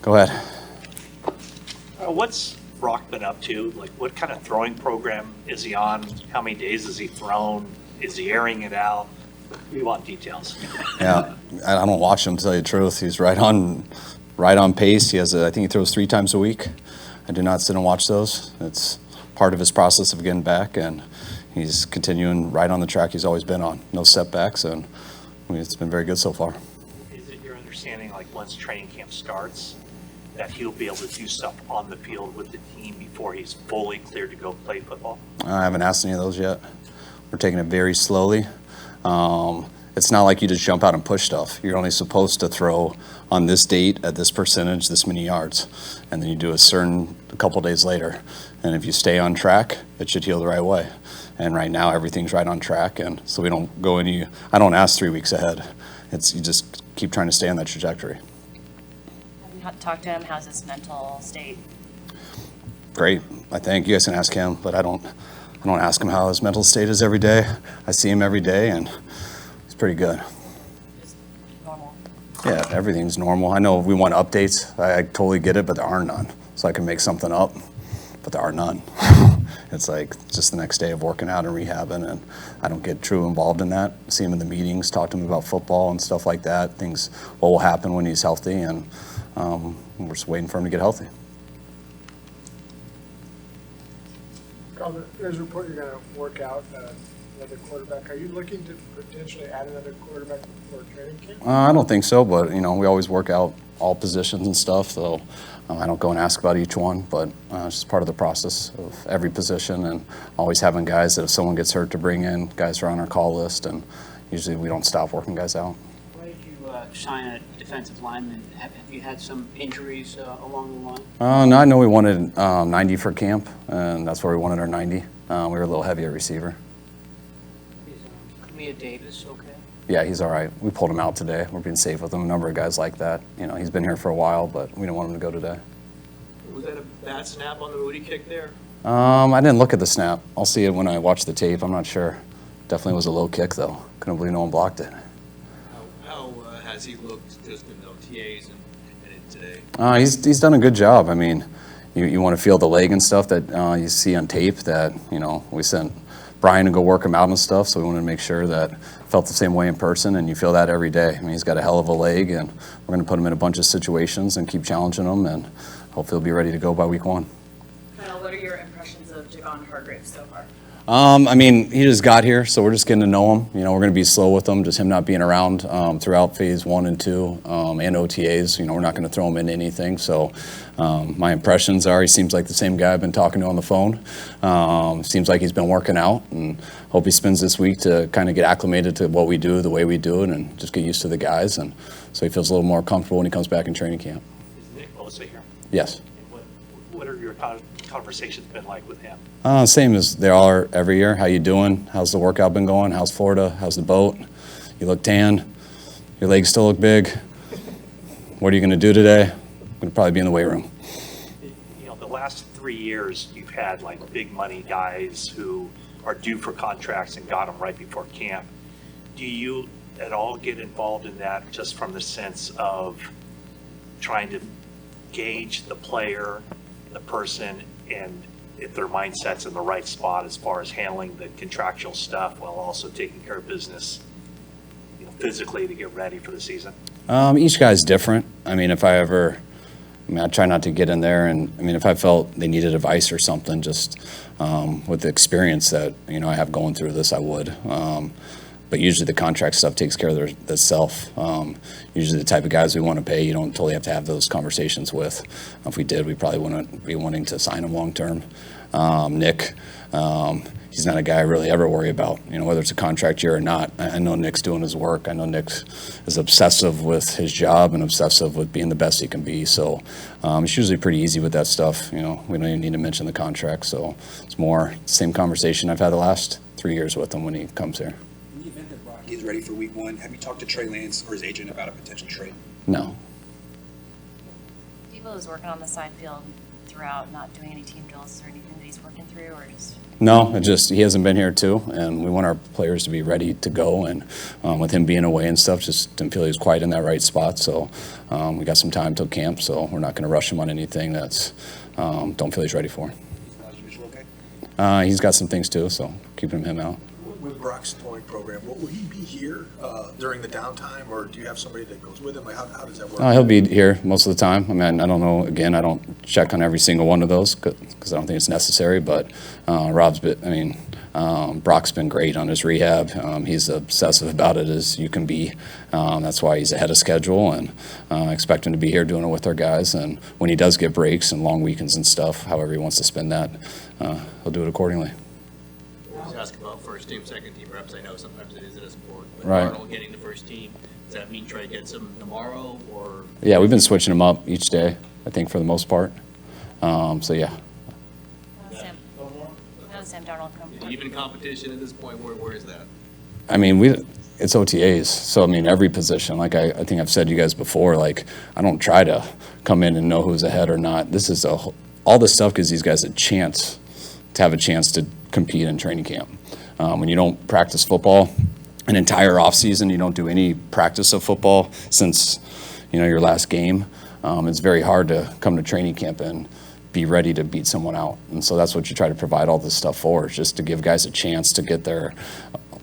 Go ahead. What's Brock been up to? Like, what kind of throwing program is he on? How many days has he thrown? Is he airing it out? We want details. Yeah, I don't watch him, to tell you the truth. He's right on pace. He has, I think he throws 3 times a week. I do not sit and watch those. It's part of his process of getting back, and he's continuing right on the track he's always been on. No setbacks, and it's been very good so far. Is it your understanding, like, once training camp starts, that he'll be able to do stuff on the field with the team before he's fully cleared to go play football? I haven't asked any of those yet. We're taking it very slowly. It's not like you just jump out and push stuff. You're only supposed to throw on this date at this percentage, this many yards, and then you do a couple days later. And if you stay on track, it should heal the right way. And right now, everything's right on track, and so we don't go I don't ask 3 weeks ahead. You just keep trying to stay on that trajectory. Have you talked to him? How's his mental state? Great, I think. You guys can ask him, but I don't ask him how his mental state is every day. I see him every day, and it's pretty good. Just normal? Yeah, everything's normal. I know we want updates. I totally get it, but there are none. So I can make something up, but there are none. It's like just the next day of working out and rehabbing, and I don't get true involved in that. See him in the meetings, talk to him about football and stuff like that, what will happen when he's healthy, and we're just waiting for him to get healthy. There's a report you're going to work out another quarterback. Are you looking to potentially add another quarterback for training camp? I don't think so, but we always work out all positions and stuff, so I don't go and ask about each one, but it's just part of the process of every position, and always having guys that if someone gets hurt to bring in, guys who are on our call list, and usually we don't stop working guys out. Why did you sign a defensive lineman? Have you had some injuries along the line? No, I know we wanted 90 for camp, and that's where we wanted our 90. We were a little heavy at receiver. Is Mia Davis okay? Yeah, he's all right. We pulled him out today. We're being safe with him. A number of guys like that. He's been here for a while, but we don't want him to go today. Was that a bad snap on the booty kick there? I didn't look at the snap. I'll see it when I watch the tape. I'm not sure. Definitely was a low kick, though. Couldn't believe no one blocked it. How has he looked just in the OTAs and in today? He's done a good job. I mean, you want to feel the leg and stuff that you see on tape that, we sent Brian to go work him out and stuff, so we wanted to make sure that felt the same way in person, and you feel that every day. I mean, he's got a hell of a leg, and we're going to put him in a bunch of situations and keep challenging him, and hopefully he'll be ready to go by week 1. Kyle, what are your impressions of Javon Hargrave so far? I mean, he just got here, so we're just getting to know him. We're going to be slow with him, just him not being around throughout phase 1 and 2 and OTAs. We're not going to throw him into anything. So my impressions are he seems like the same guy I've been talking to on the phone. Seems like he's been working out, and hope he spends this week to kind of get acclimated to what we do, the way we do it, and just get used to the guys. And so he feels a little more comfortable when he comes back in training camp. Is Nick also here? Yes. And what are your conversations been like with him? Same as they are every year. How you doing? How's the workout been going? How's Florida? How's the boat? You look tan. Your legs still look big. What are you going to do today? I'm going to probably be in the weight room. The last 3 years, you've had like big money guys who are due for contracts and got them right before camp. Do you at all get involved in that, just from the sense of trying to gauge the player, the person, and if their mindset's in the right spot as far as handling the contractual stuff while also taking care of business, physically to get ready for the season? Each guy's different. I mean, I try not to get in there, and if I felt they needed advice or something, just with the experience that I have going through this, I would. But usually the contract stuff takes care of itself. Usually the type of guys we want to pay, you don't totally have to have those conversations with. If we did, we probably wouldn't be wanting to sign him long term. Nick, he's not a guy I really ever worry about, whether it's a contract year or not. I know Nick's doing his work. I know Nick is obsessive with his job and obsessive with being the best he can be. So it's usually pretty easy with that stuff. We don't even need to mention the contract. So it's more the same conversation I've had the last 3 years with him when he comes here. In the event that Brock is ready for week 1, have you talked to Trey Lance or his agent about a potential trade? No. Debo is working on the side field throughout not doing any team drills? Is there anything that he's working through, or just? No, he hasn't been here too, and we want our players to be ready to go. And with him being away and stuff, just didn't feel he was quite in that right spot. So we got some time till camp, so we're not going to rush him on anything that's don't feel he's ready for. He's got some things too, so keeping him out. With Brock's towing program, will he be here during the downtime, or do you have somebody that goes with him? Like, how does that work? He'll be here most of the time. I mean, I don't know. Again, I don't check on every single one of those because I don't think it's necessary. But Brock's been great on his rehab. He's obsessive about it as you can be. That's why he's ahead of schedule, and expect him to be here doing it with our guys. And when he does get breaks and long weekends and stuff, however he wants to spend that, he'll do it accordingly. Ask about first team, second team reps. I know sometimes it isn't as important, but Right. Arnold getting the first team, does that mean try to get some tomorrow, or? Yeah, we've been switching them up each day, I think, for the most part. So, yeah. Sam Darnold come. Even competition at this point, where is that? I mean, it's OTAs. So, I mean, every position, like I think I've said to you guys before, like, I don't try to come in and know who's ahead or not. This is all this stuff gives these guys a chance to have a chance to compete in training camp. When you don't practice football an entire offseason, you don't do any practice of football since, your last game, it's very hard to come to training camp and be ready to beat someone out. And so that's what you try to provide all this stuff for, is just to give guys a chance to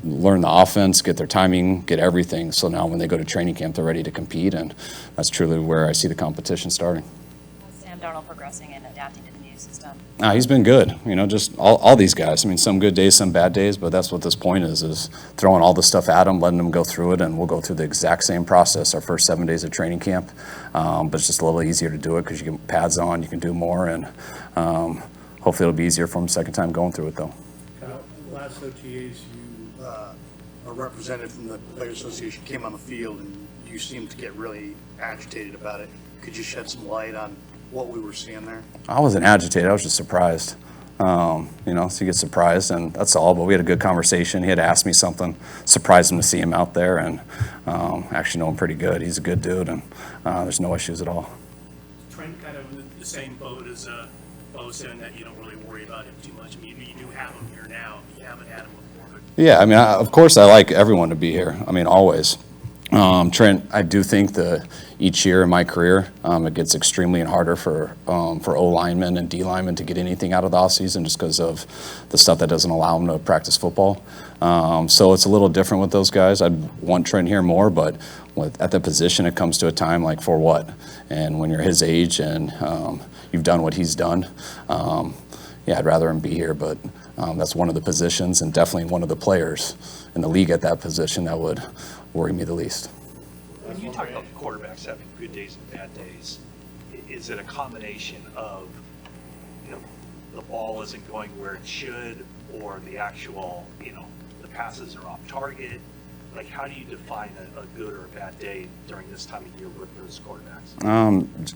learn the offense, get their timing, get everything. So now when they go to training camp, they're ready to compete. And that's truly where I see the competition starting. How's Sam Darnold progressing and adapting to the new system? He's been good, just all these guys. I mean, some good days, some bad days, but that's what this point is throwing all the stuff at them, letting them go through it, and we'll go through the exact same process our first 7 days of training camp. But it's just a little easier to do it because you get pads on, you can do more, and hopefully it'll be easier for them second time going through it, though. Kyle, last OTAs, you, a representative from the Players Association came on the field, and you seemed to get really agitated about it. Could you shed some light on what we were seeing there? I wasn't agitated. I was just surprised. So you get surprised, and that's all. But we had a good conversation. He had asked me something. Surprised him to see him out there, and actually know him pretty good. He's a good dude, and there's no issues at all. Trent kind of in the same boat as Bosa, in that you don't really worry about him too much. I mean, you do have him here now. You haven't had him before. But Yeah, I mean, of course I like everyone to be here. I mean, always. Trent, I do think each year in my career, it gets extremely harder for O linemen and D linemen to get anything out of the offseason just because of the stuff that doesn't allow them to practice football. So it's a little different with those guys. I'd want Trent here more, but at the position, it comes to a time like, for what? And when you're his age and you've done what he's done, I'd rather him be here, but that's one of the positions and definitely one of the players in the league at that position that would worry me the least. When you talk about quarterbacks having good days and bad days, is it a combination of, the ball isn't going where it should, or the actual, the passes are off target? Like, how do you define a good or a bad day during this time of year with those quarterbacks?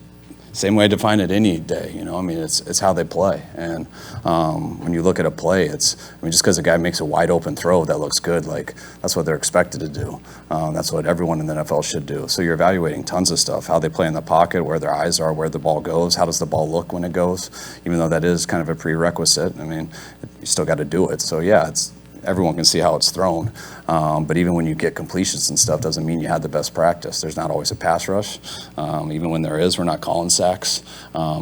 Same way I define it any day, I mean, it's how they play. And when you look at a play, just because a guy makes a wide open throw that looks good, like, that's what they're expected to do. That's what everyone in the NFL should do. So you're evaluating tons of stuff, how they play in the pocket, where their eyes are, where the ball goes, how does the ball look when it goes, even though that is kind of a prerequisite. I mean, you still got to do it. So yeah, everyone can see how it's thrown. But even when you get completions and stuff, doesn't mean you had the best practice. There's not always a pass rush. Even when there is, we're not calling sacks.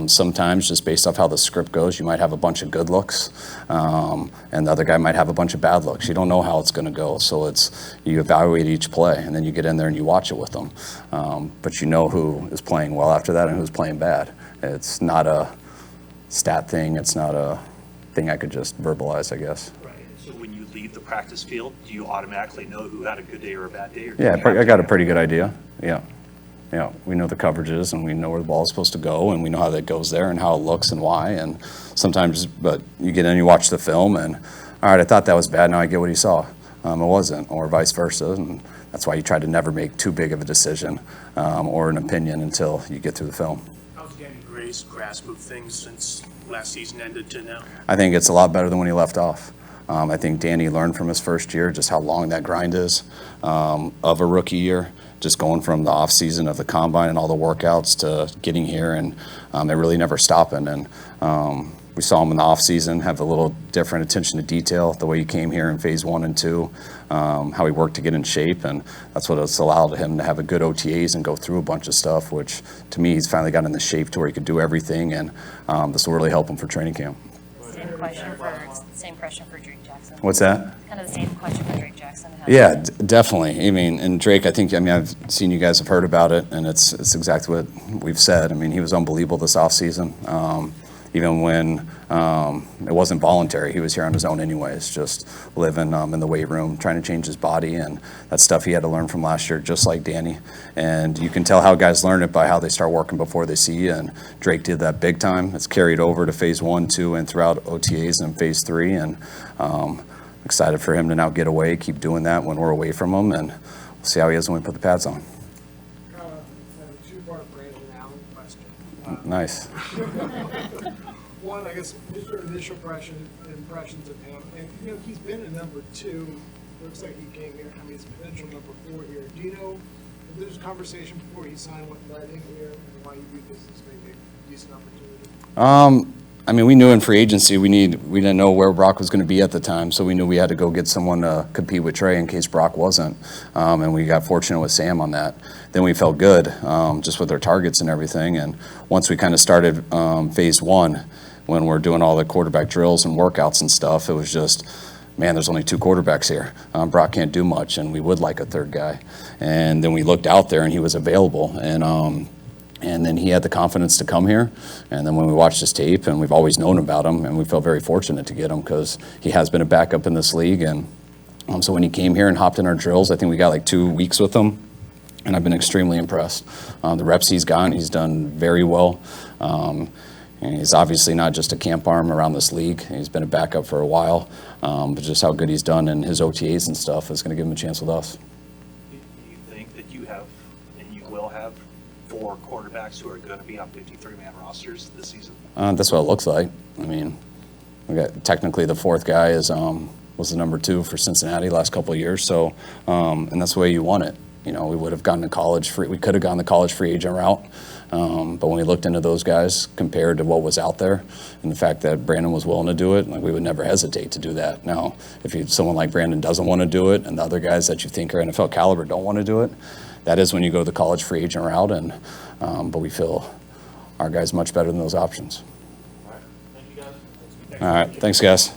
Sometimes, just based off how the script goes, you might have a bunch of good looks, and the other guy might have a bunch of bad looks. You don't know how it's going to go. So you evaluate each play, and then you get in there and you watch it with them. But you know who is playing well after that and who's playing bad. It's not a stat thing. It's not a thing I could just verbalize, I guess. So when you leave the practice field, do you automatically know who had a good day or a bad day? Or Yeah, I got a pretty good idea. Yeah, we know the coverages and we know where the ball is supposed to go and we know how that goes there and how it looks and why. And sometimes, but you get in, you watch the film and, all right, I thought that was bad, now I get what he saw. It wasn't, or vice versa. And that's why you try to never make too big of a decision or an opinion until you get through the film. how's Danny Gray's grasp of things since last season ended to now? I think it's a lot better than when he left off. I think Danny learned from his first year just how long that grind is of a rookie year, just going from the off season of the combine and all the workouts to getting here, and it really never stopping. And we saw him in the off season have a little different attention to detail, the way he came here in phase 1 and 2, how he worked to get in shape, and that's what it's allowed him to have a good OTAs and go through a bunch of stuff, which to me he's finally got in the shape to where he could do everything, and this will really help him for training camp. Same question for Drake Jackson. What's that? Kind of the same question for Drake Jackson. Yeah, definitely. I mean, and Drake, I've seen you guys have heard about it, and it's exactly what we've said. I mean, he was unbelievable this offseason. Even when it wasn't voluntary, he was here on his own anyways, just living in the weight room, trying to change his body, and that's stuff he had to learn from last year, just like Danny. And you can tell how guys learn it by how they start working before they see you, and Drake did that big time. It's carried over to phase 1, 2, and throughout OTAs and phase 3, and excited for him to now get away, keep doing that when we're away from him, and we'll see how he is when we put the pads on. I have a two-part Brandon Allen question. Nice. One, I guess, just your initial impressions of him, and he's been a number 2. Looks like he came here. I mean, he's potential number 4 here. Do you know if there's a conversation before he signed what led him here, and why you view this as maybe a decent opportunity? I mean, we knew in free agency we didn't know where Brock was going to be at the time, so we knew we had to go get someone to compete with Trey in case Brock wasn't, and we got fortunate with Sam on that. Then we felt good just with our targets and everything, and once we kind of started phase 1, when we're doing all the quarterback drills and workouts and stuff, it was just, man, there's only 2 quarterbacks here. Brock can't do much, and we would like a third guy. And then we looked out there, and he was available, and then he had the confidence to come here. And then when we watched his tape, and we've always known about him, and we felt very fortunate to get him because he has been a backup in this league. And so when he came here and hopped in our drills, I think we got like 2 weeks with him, and I've been extremely impressed. The reps he's gotten, he's done very well. And he's obviously not just a camp arm around this league. He's been a backup for a while, but just how good he's done in his OTAs and stuff is going to give him a chance with us. Do you think that you have, and you will have, 4 quarterbacks who are going to be on 53-man rosters this season? That's what it looks like. I mean, we got technically the 4th guy was the number 2 for Cincinnati last couple of years. So, and that's the way you want it. We would have gone to college free. We could have gone the college free agent route. But when we looked into those guys compared to what was out there and the fact that Brandon was willing to do it, we would never hesitate to do that. Now, if someone like Brandon doesn't want to do it and the other guys that you think are NFL caliber don't want to do it, that is when you go the college free agent route. And but we feel our guys much better than those options. All right. Thank you, guys. All right. Thanks, guys.